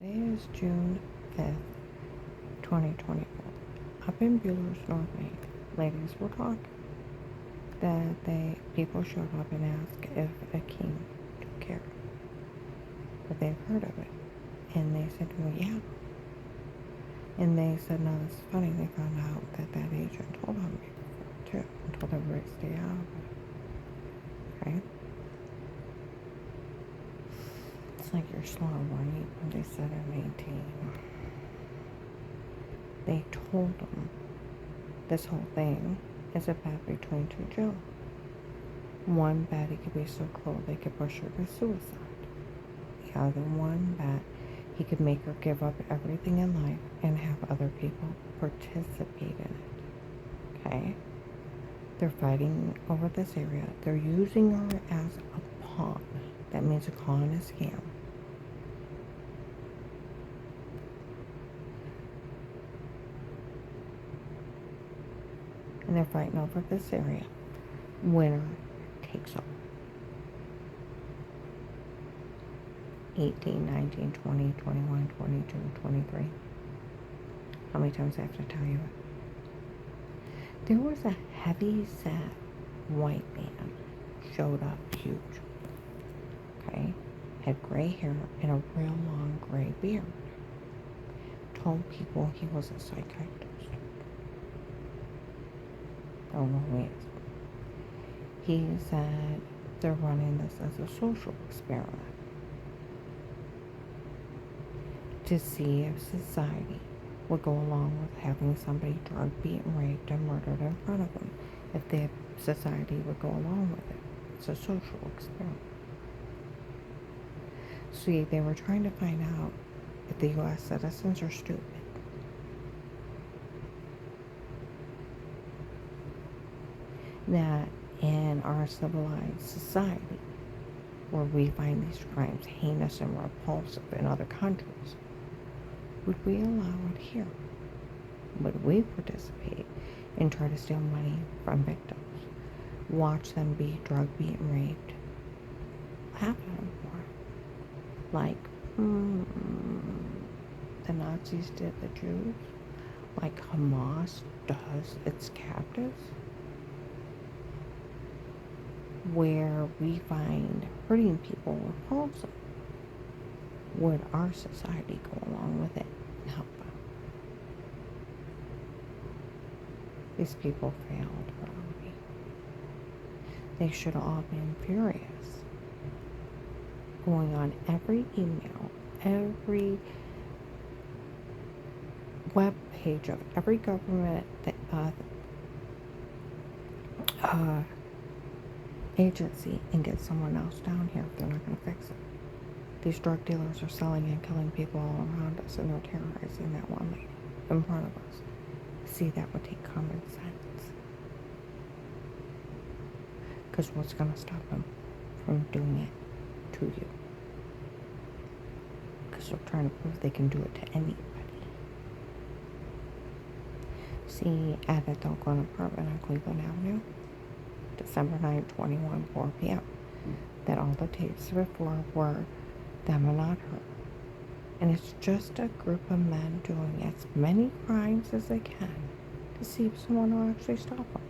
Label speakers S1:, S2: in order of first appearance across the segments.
S1: Today is June 5th, 2024. Up in Bueller's North Main, ladies were talking that people showed up and asked if a king took care that they've heard of it. And they said, well, yeah. And they said, no, this is funny. They found out that agent told on me before, too, and told everybody to stay out of it. Okay? It's like your slaughter warning when they said in 18. They told them this whole thing is a bet between two Joes. One bet he could be so cruel they could push her to suicide. The other one bet he could make her give up everything in life and have other people participate in it. Okay? They're fighting over this area. They're using her as a pawn. That means a con and a scam. And they're fighting over this area. Winner takes all. 18, 19, 20, 21, 22, 23. How many times I have to tell you it? There was a heavy-set white man showed up huge. Okay? Had gray hair and a real long gray beard. Told people he was a psychiatrist. Don't know who he is. He said they're running this as a social experiment to see if society would go along with having somebody drugged, beaten, raped, and murdered in front of them. If the society would go along with it. It's a social experiment. See, they were trying to find out if the U.S. citizens are stupid. That in our civilized society, where we find these crimes heinous and repulsive in other countries, would we allow it here? Would we participate and try to steal money from victims? Watch them be drugged, beaten, raped? Laugh at them for it. Like, the Nazis did the Jews? Like Hamas does its captives? Where we find hurting people repulsive, would our society go along with it and help them? These people failed early. They should have all been furious. Going on every email, every web page of every government agency and get someone else down here if they're not going to fix it. These drug dealers are selling and killing people all around us, and they're terrorizing that one lady in front of us. See, that would take common sense. Because what's going to stop them from doing it to you? Because they're trying to prove they can do it to anybody. See, at a Oakland apartment on Cleveland Avenue, December 9, 21, 4 p.m. That all the tapes before were them and not her. And it's just a group of men doing as many crimes as they can to see if someone will actually stop them.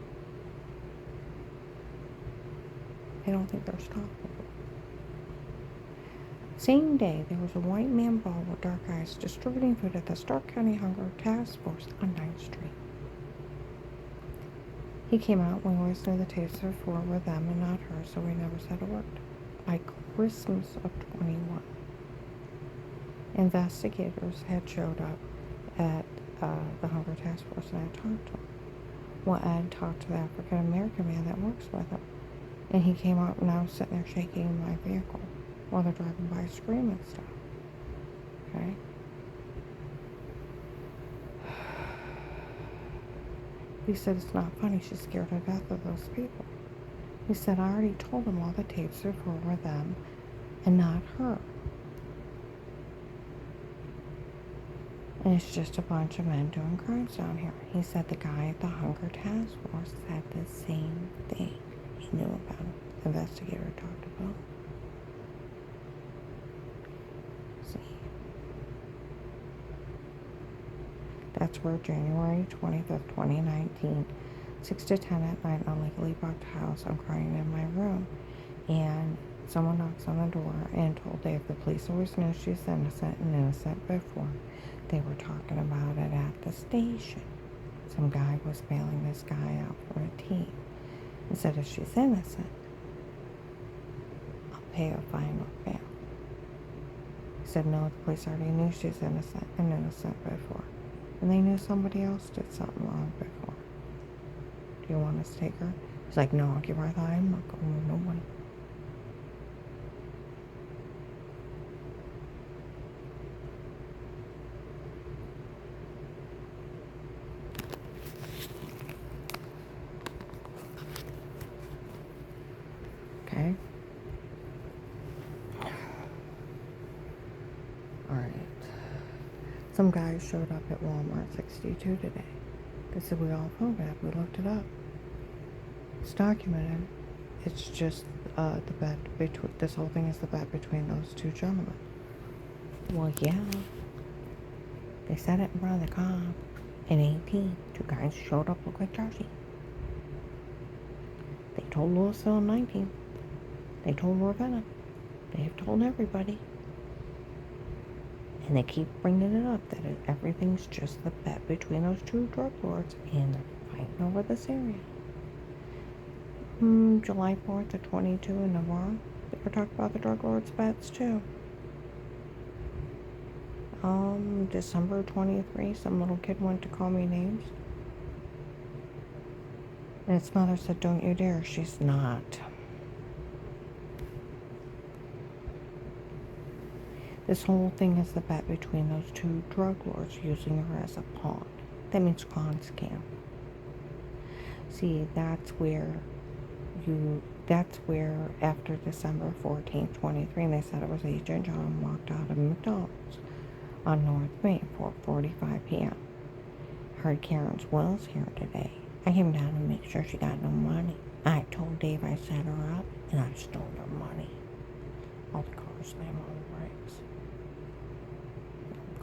S1: They don't think they're stoppable. Same day, there was a white man bald with dark eyes distributing food at the Stark County Hunger Task Force on 9th Street. He came out when we listened to the tapes before were them and not her, so we never said a word. By Christmas of 21, investigators had showed up at the Hunger Task Force and I talked to him. Well, Ed talked to the African American man that works with him, and he came out and I was sitting there shaking my vehicle while they're driving by screaming stuff. Okay? He said it's not funny, she's scared to death of those people. He said, I already told him all the tapes before were them and not her. And it's just a bunch of men doing crimes down here. He said the guy at the Hunger Task Force said the same thing. He knew about it. The investigator talked about it. See, Pittsburgh, January 25th, 2019. 6 to 10 at night, illegally bought house. I'm crying in my room. And someone knocks on the door and told Dave the police always knew she's innocent and innocent before. They were talking about it at the station. Some guy was bailing this guy out for a tea. And said if she's innocent, I'll pay a fine or bail. He said no, the police already knew she's innocent and innocent before. And they knew somebody else did something wrong before. Do you want us to take her? He's like, no, I'll give her that. I'm not going with no one. Okay? Alright. Some guys showed up at Walmart 62 today. They said we all photographed. We looked it up. It's documented. It's just the bet between, this whole thing is the bet between those two gentlemen. Well, yeah. They said it in front of the cop. In 18, two guys showed up look like Jersey. They told Louisville in 19. They told Ravenna. They have told everybody. And they keep bringing it up that everything's just the bet between those two drug lords and they're fighting over this area. July 4th of 22 in Navarre. They were talking about the drug lords' bets too. December 23, some little kid went to call me names. And its mother said, don't you dare. She's not. This whole thing is the bet between those two drug lords using her as a pawn. That means con scam. See, that's where after December 14th, 23, and they said it was Agent John walked out of McDonald's on North Main, 4:45 p.m. Heard Karen's Wells here today. I came down to make sure she got no money. I told Dave I set her up, and I stole her money. All the cars slam on the brakes.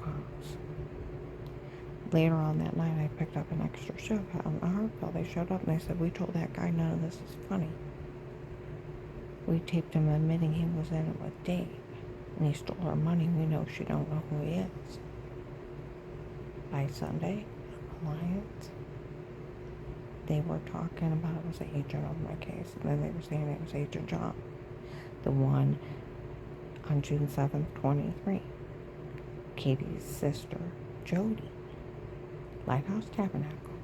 S1: Cars. Later on that night, I picked up an extra shift out in Hartville. They showed up, and they said, we told that guy none of this is funny. We taped him admitting he was in it with Dave. And he stole her money. We know she don't know who he is. By Sunday, Alliance, they were talking about it was an agent on my case. And then they were saying it was Agent John. The one on June 7th, 23. Katie's sister, Jody. Lighthouse Tabernacle.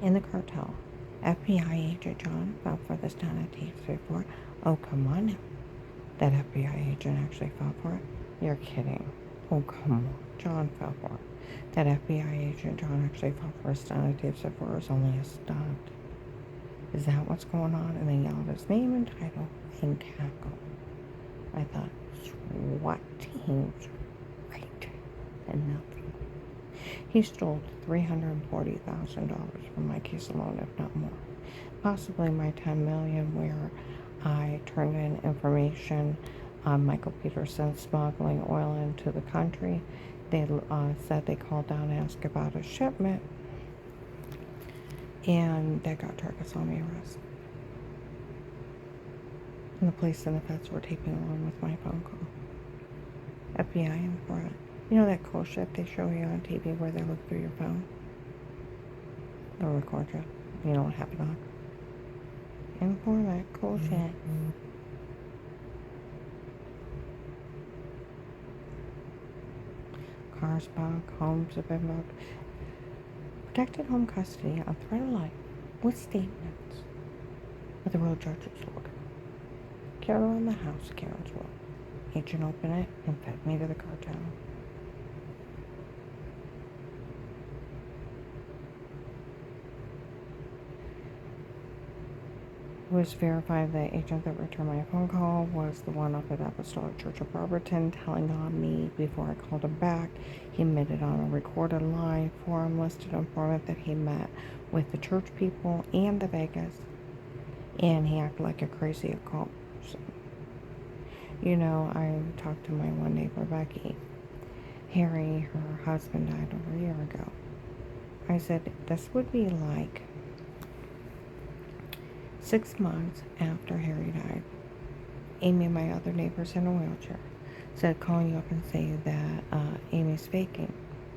S1: In the cartel. FBI Agent John fell for this town at tapes before. Oh, come on now. That FBI agent actually fell for it? You're kidding. Oh, come on. John fell for it. That FBI agent John actually fell for a stunt at tapes before. It was only a stunt. Is that what's going on? And they yelled his name and title and tackle. I thought, SWAT teams, right? And nothing. He stole $340,000 from my case alone, if not more. Possibly my $10 million where I turned in information on Michael Peterson smuggling oil into the country. They said they called down and asked about a shipment, and that got Tarkasami arrested. And the police and the feds were taping along with my phone call. FBI in front. You know that cool shit they show you on TV where they look through your phone? They'll record you. You know what happened on. Informant, cool shit. Cars bugged, homes have been bugged. Protected home custody on threat of life with statements. But the real judge's order. Carol in the house, Karen's will. Agent opened it and fed me to the cartel. It was verified the agent that returned my phone call was the one up at Apostolic Church of Barberton, telling on me before I called him back. He admitted on a recorded line forum listed informant that he met with the church people and the Vegas, and he acted like a crazy occult person. You know, I talked to my one neighbor, Becky. Harry, her husband, died over a year ago. I said, this would be like 6 months after Harry died. Amy and my other neighbors in a wheelchair said, calling you up and say that Amy's faking.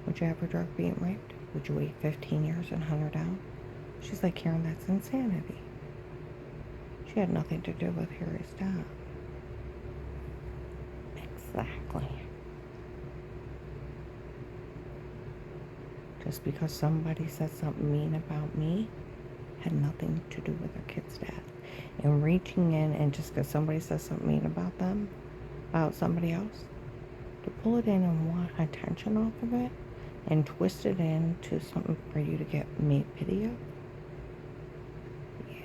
S1: Would you have her drug being raped? Would you wait 15 years and hunt her down? She's like, Karen, that's insanity. She had nothing to do with Harry's death. Exactly. Just because somebody said something mean about me had nothing to do with their kid's death. And reaching in and just because somebody says something mean about them, about somebody else, to pull it in and want attention off of it and twist it into something for you to get made pity of. Yeah.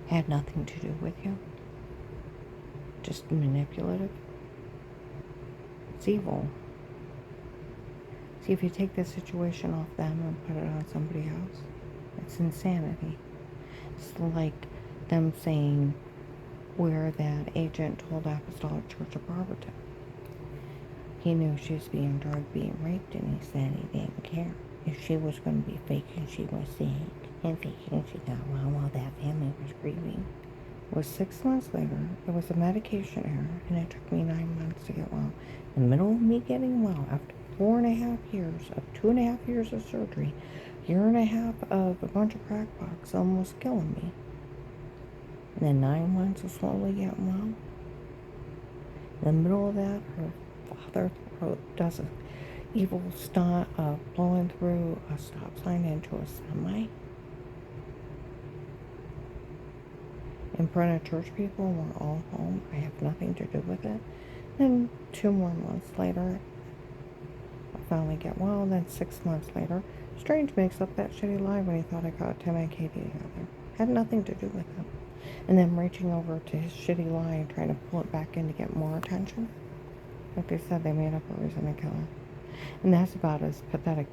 S1: Had nothing to do with you. Just manipulative. It's evil. See, if you take this situation off them and put it on somebody else, it's insanity. It's like them saying where that agent told Apostolic Church of Barberton. He knew she was being drugged, being raped, and he said he didn't care. If she was going to be faking she was sick, and faking she got well while that family was grieving. It was 6 months later. It was a medication error, and it took me 9 months to get well. In the middle of me getting well, after 4.5 years of 2.5 years of surgery, 1.5 years of a bunch of crackpox almost killing me. And then 9 months of slowly getting well. In the middle of that, her father does an evil stunt of blowing through a stop sign into a semi. In front of church people, we're all home. I have nothing to do with it. Then 2 more months later, I finally get well. Then 6 months later, Strange makes up that shitty lie when he thought I got Tim and Katie together. Had nothing to do with him. And then reaching over to his shitty lie and trying to pull it back in to get more attention. Like they said, they made up a reason to kill her. And that's about as pathetic.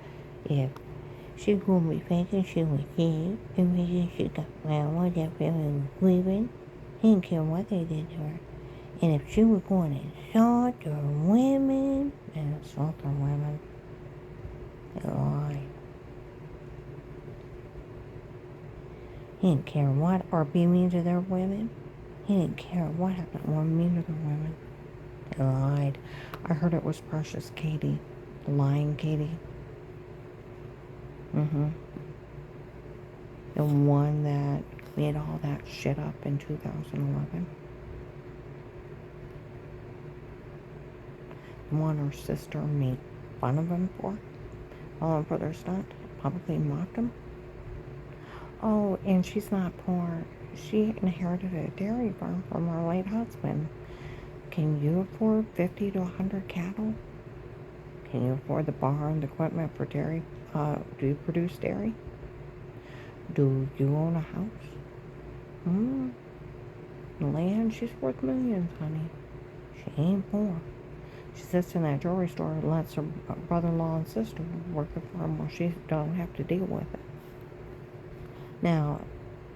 S1: If she gonna be faking she was dead, and maybe she got well while that family was leaving. He didn't care what they did to her. And if she was going to assault or women, and assault or women, they lied. He didn't care what, or be mean to their women. He didn't care what happened, or mean to their women. They lied. I heard it was Precious Katie, the lying Katie. The one that made all that shit up in 2011. The one her sister made fun of him for their stunt, publicly mocked him. Oh, and she's not poor. She inherited a dairy farm from her late husband. Can you afford 50 to 100 cattle? Can you afford the barn, the equipment for dairy? Do you produce dairy? Do you own a house? Land? She's worth millions, honey. She ain't poor. She sits in that jewelry store and lets her brother-in-law and sister work the farm while she don't have to deal with it. Now,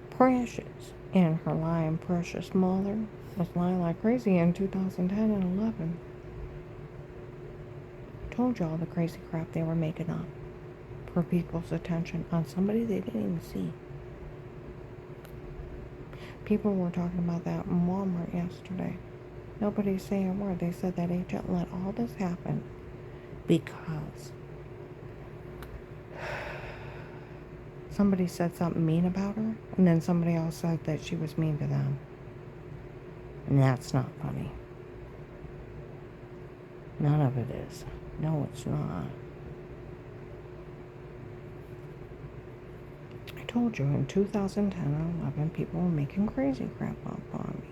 S1: Precious and her lying Precious mother was lying like crazy in 2010 and 11. I told y'all the crazy crap they were making up for people's attention on somebody they didn't even see. People were talking about that in Walmart yesterday. Nobody's saying a word. They said that agent let all this happen because somebody said something mean about her, and then somebody else said that she was mean to them. And that's not funny. None of it is. No, it's not. I told you, in 2010 and 11, people were making crazy crap up on me.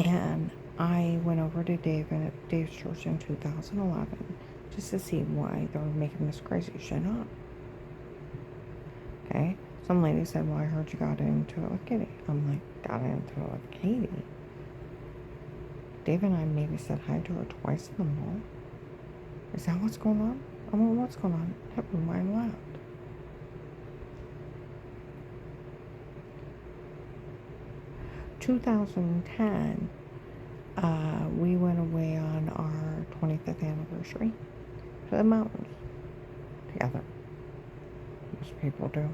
S1: And I went over to Dave's church in 2011 just to see why they were making this crazy shit up. Okay? Some lady said, well, I heard you got into it with Katie. I'm like, got into it with Katie? Dave and I maybe said hi to her twice in the mall. Is that what's going on? I mean, what's going on? Never mind, left. 2010, we went away on our 25th anniversary to the mountains together. Most people do.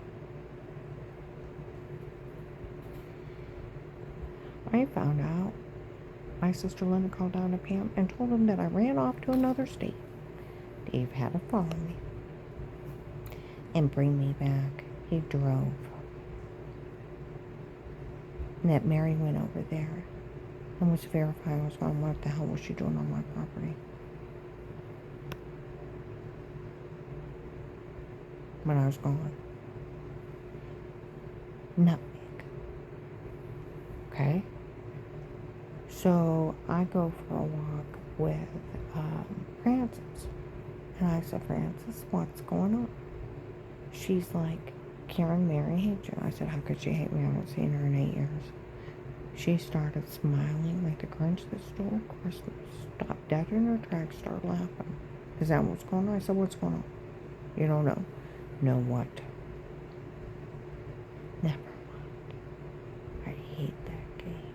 S1: I found out my sister Linda called down to Pam and told him that I ran off to another state. Dave had to follow me and bring me back. He drove. And that Mary went over there and was verifying I was gone. What the hell was she doing on my property? When I was gone. Nutmeg. Okay? So I go for a walk with Frances. And I said, Frances, what's going on? She's like, Karen, Mary hates you. I said, how could she hate me? I haven't seen her in 8 years. She started smiling like the Grinch that stole Christmas. Stopped dead in her tracks, started laughing. Is that what's going on? I said, what's going on? You don't know. Know what? Never mind. I hate that game.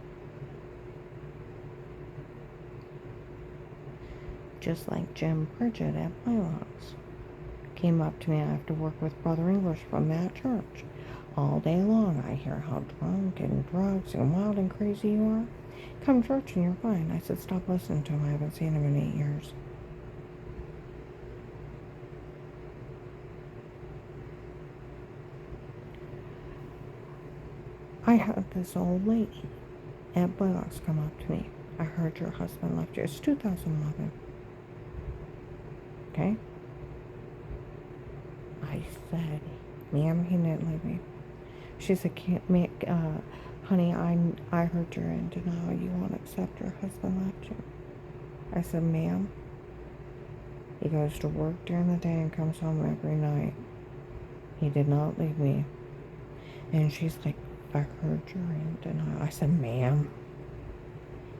S1: Just like Jim Pritchett at Pylons. Came up to me after work with Brother English from that church. All day long I hear how drunk and drugs and wild and crazy you are. Come to church and you're fine. I said, stop listening to him. I haven't seen him in 8 years. I had this old lady at Blaylock's come up to me. I heard your husband left you. It's 2011. Okay? I said, ma'am, he didn't leave me. She said, honey, I heard you're in denial. You won't accept your husband left you. I said, ma'am, he goes to work during the day and comes home every night. He did not leave me. And she's like, I heard you're in denial. I said, ma'am,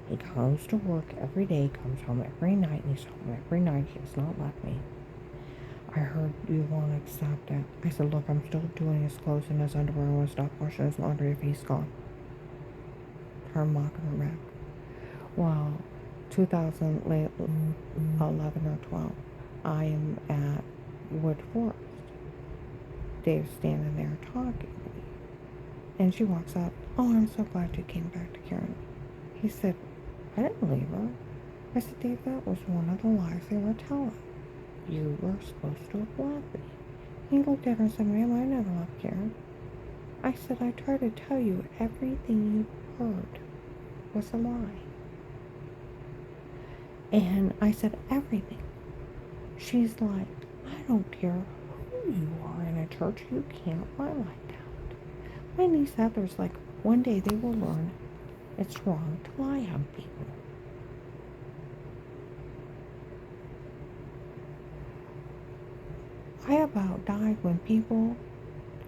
S1: he goes to work every day, comes home every night, and he's home every night. He has not left me. I heard you won't accept it. I said, look, I'm still doing his clothes and his underwear. I want to stop washing his laundry if he's gone. Her mocking her back. Well, 2011 or 12, I am at Wood Forest. Dave's standing there talking to me. And she walks up. Oh, I'm so glad you came back to Karen. He said, I didn't leave her. I said, Dave, that was one of the lies they were telling. You were supposed to have left me. He looked at her and said, ma'am, I never left Karen. I said, I tried to tell you everything you heard was a lie. And I said, everything. She's like, I don't care who you are in a church. You can't lie like that. My niece Heather's like, one day they will learn it's wrong to lie on people. I about died when people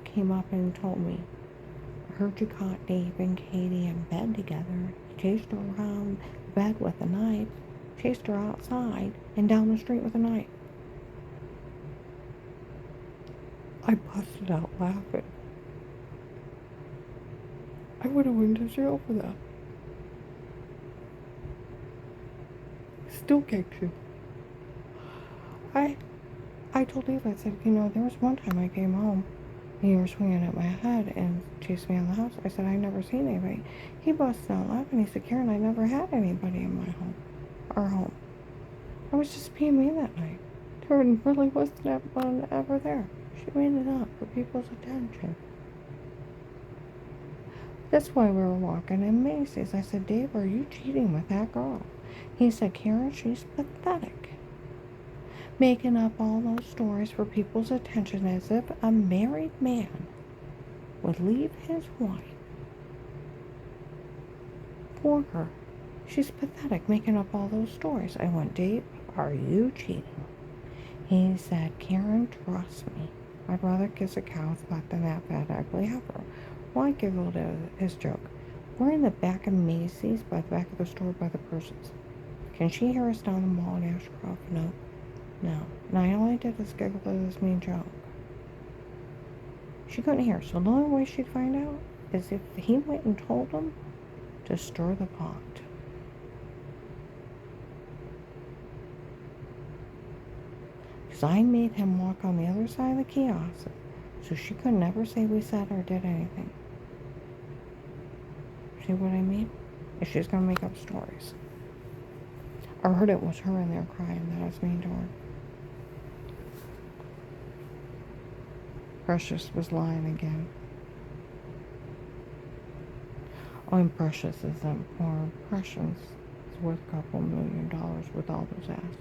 S1: came up and told me, I heard you caught Dave and Katie in bed together. You chased her around the bed with a knife, chased her outside and down the street with a knife. I busted out laughing. I would have went to jail for that. Still kicks you. I told Eve, I said, there was one time I came home and you were swinging at my head and chased me out of the house. I said, I never seen anybody. He busted out laughing. He said, Karen, I never had anybody in my home, our home. I was just being me that night. There really wasn't anyone ever there. She made it up for people's attention. That's why we were walking in Macy's. I said, Dave, are you cheating with that girl? He said, Karen, she's pathetic. Making up all those stories for people's attention as if a married man would leave his wife for her. She's pathetic, making up all those stories. I went, Dave, are you cheating? He said, Karen, trust me. I'd rather kiss a cow's butt than that fat, ugly heifer. Well, I giggled at his joke. We're in the back of Macy's, by the back of the store, by the purses. Can she hear us down the mall in Ashcroft? No. No. And I only did this giggle at this mean joke. She couldn't hear. So the only way she'd find out is if he went and told him to stir the pot. Because I made him walk on the other side of the kiosk, so she could never say we said or did anything. See what I mean? If she's gonna make up stories. I heard it was her in there crying that I was mean to her. Precious was lying again. Oh, and Precious isn't poor. Precious is worth a couple $1 million with all those assets.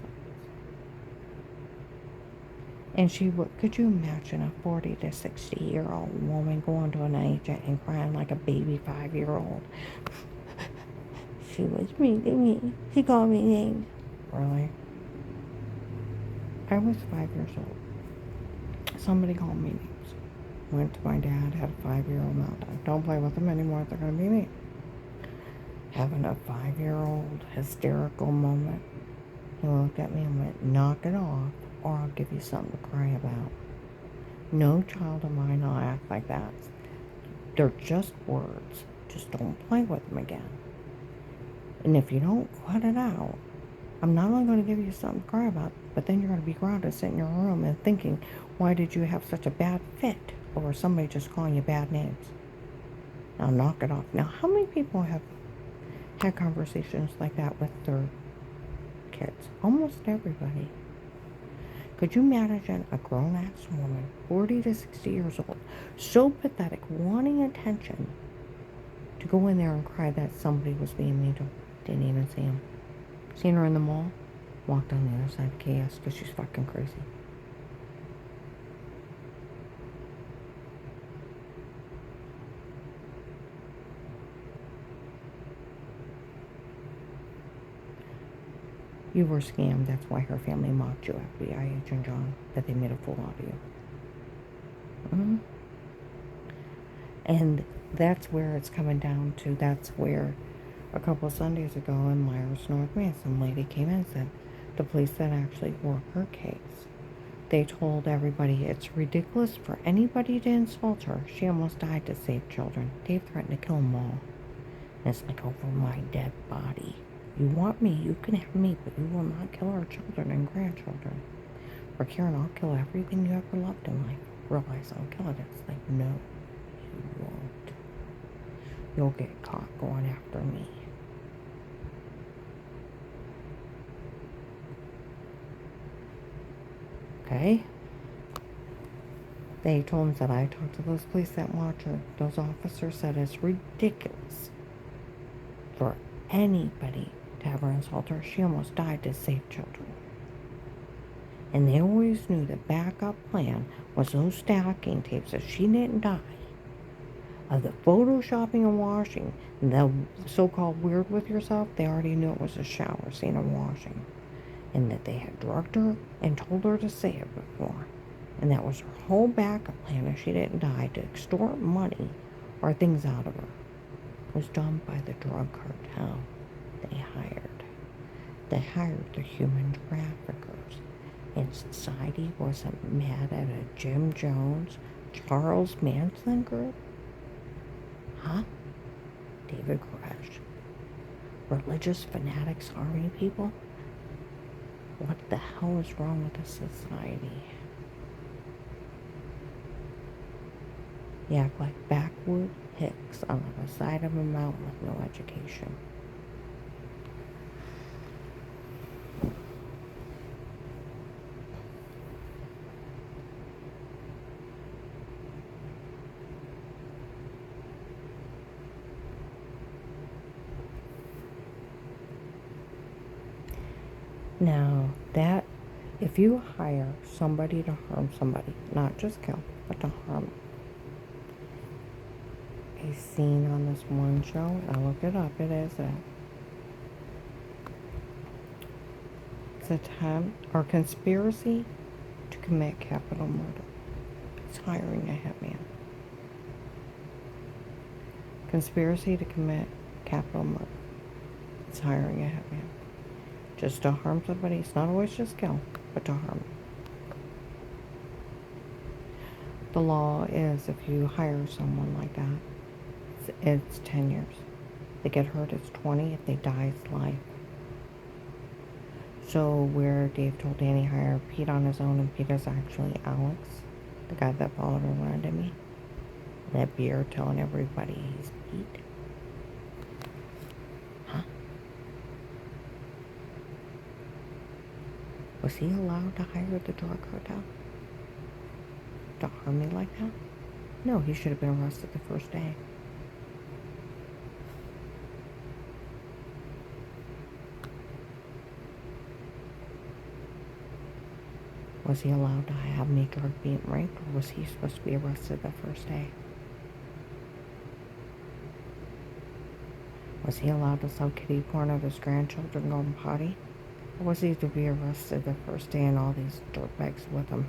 S1: And she would, could you imagine a 40 to 60-year-old woman going to an agent and crying like a baby 5-year-old? She was mean to me. She called me names. Really? I was 5 years old. Somebody called me names. Went to my dad, had a 5-year-old meltdown. Don't play with them anymore, they're going to be mean. Having a 5-year-old hysterical moment. He looked at me and went, knock it off, or I'll give you something to cry about. No child of mine will act like that. They're just words. Just don't play with them again. And if you don't cut it out, I'm not only going to give you something to cry about, but then you're going to be grounded sitting in your room and thinking, why did you have such a bad fit over somebody just calling you bad names? Now knock it off. Now, how many people have had conversations like that with their kids? Almost everybody. Could you imagine a grown-ass woman, 40 to 60 years old, so pathetic, wanting attention, to go in there and cry that somebody was being mean to her? Didn't even see him. Seen her in the mall, walked on the other side of the kiosk because she's fucking crazy. You were scammed. That's why her family mocked you, FBI agent John, that they made a fool out of you. Mm-hmm. And that's where it's coming down to. That's where a couple of Sundays ago in Myers, North Maine, some lady came in and said the police that actually work her case, they told everybody it's ridiculous for anybody to insult her. She almost died to save children. Dave threatened to kill them all. And it's like, over my dead body. You want me, you can have me, but you will not kill our children and grandchildren. Or Karen, I'll kill everything you ever loved in life. Realize I'll kill it. It's like, no, you won't. You'll get caught going after me. Okay? They told him that I talked to those police that watch her. Those officers said it's ridiculous for anybody to have her insult her. She almost died to save children. And they always knew the backup plan was those stacking tapes. If she didn't die of the photoshopping and washing, the so-called weird with yourself, they already knew it was a shower scene of washing. And that they had drugged her and told her to say it before. And that was her whole backup plan if she didn't die, to extort money or things out of her. It was done by the drug cartel they hired. They hired the human traffickers. And society wasn't mad at a Jim Jones, Charles Manson group? Huh? David Koresh. Religious fanatics harming people? What the hell is wrong with this society? You act like backwood hicks on the side of a mountain with no education. Now, that, if you hire somebody to harm somebody, not just kill, but to harm, a scene on this one show, I looked it up, it is a, it's attempt or conspiracy to commit capital murder. It's hiring a hitman. Conspiracy to commit capital murder. It's hiring a hitman. Just to harm somebody. It's not always just kill, but to harm. The law is if you hire someone like that, it's 10 years. They get hurt, it's 20. If they die, it's life. So where Dave told Danny hire Pete on his own, and Pete is actually Alex, the guy that followed around to me. That beer telling everybody he's Pete. Huh? Was he allowed to hire the drug cartel? To harm me like that? No, he should have been arrested the first day. Was he allowed to have me drug, beat, and raped, or was he supposed to be arrested the first day? Was he allowed to sell kiddie porn of his grandchildren going potty? Or was he to be arrested the first day and all these dirtbags with him?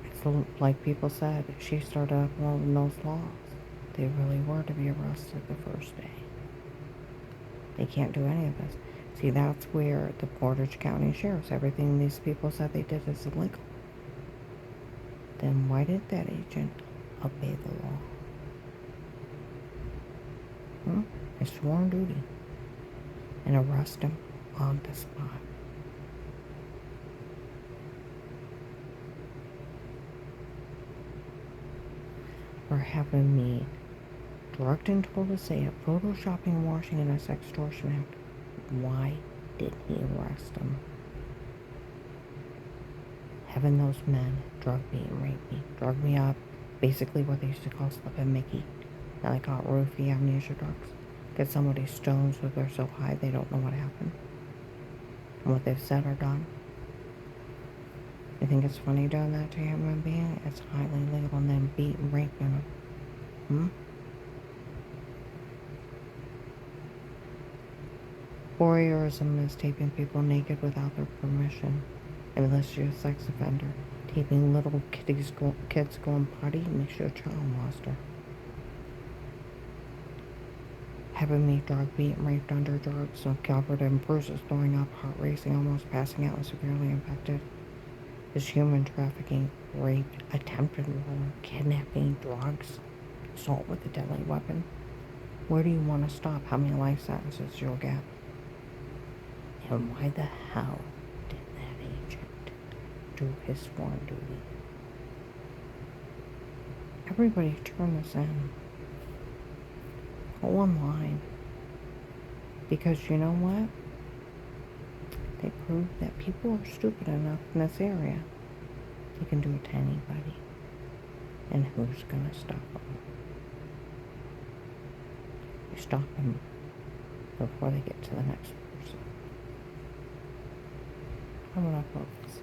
S1: It's like people said, she started upholding those laws. They really were to be arrested the first day. They can't do any of this. See, that's where the Portage County Sheriff's, everything these people said they did is illegal. Then why did that agent obey the law? His sworn duty. And arrest him on the spot. For having me drugged and told to say it, photoshopping, washing, and a sextortion act. Why did he arrest him? Having those men drug me and rape me, drug me up, basically what they used to call slipping Mickey. Now they call it roofie amnesia drugs. Get somebody stoned so they're so high they don't know what happened and what they've said or done. You think it's funny doing that to a human being? It's highly illegal, and then beat and rape them. Voyeurism is taping people naked without their permission. Unless you're a sex offender. Taping little kids going potty makes you a child molester. Having me drug, beat, and raped under drugs, so covered in bruises, throwing up, heart racing, almost passing out, and severely infected. Is human trafficking, rape, attempted murder, kidnapping, drugs, assault with a deadly weapon. Where do you want to stop? How many life sentences you'll get? And why the hell did that agent do his sworn duty? Everybody turn this in. Go online. Because you know what? They proved that people are stupid enough in this area. They can do it to anybody. And who's gonna stop them? You stop them before they get to the next person. I'm gonna focus.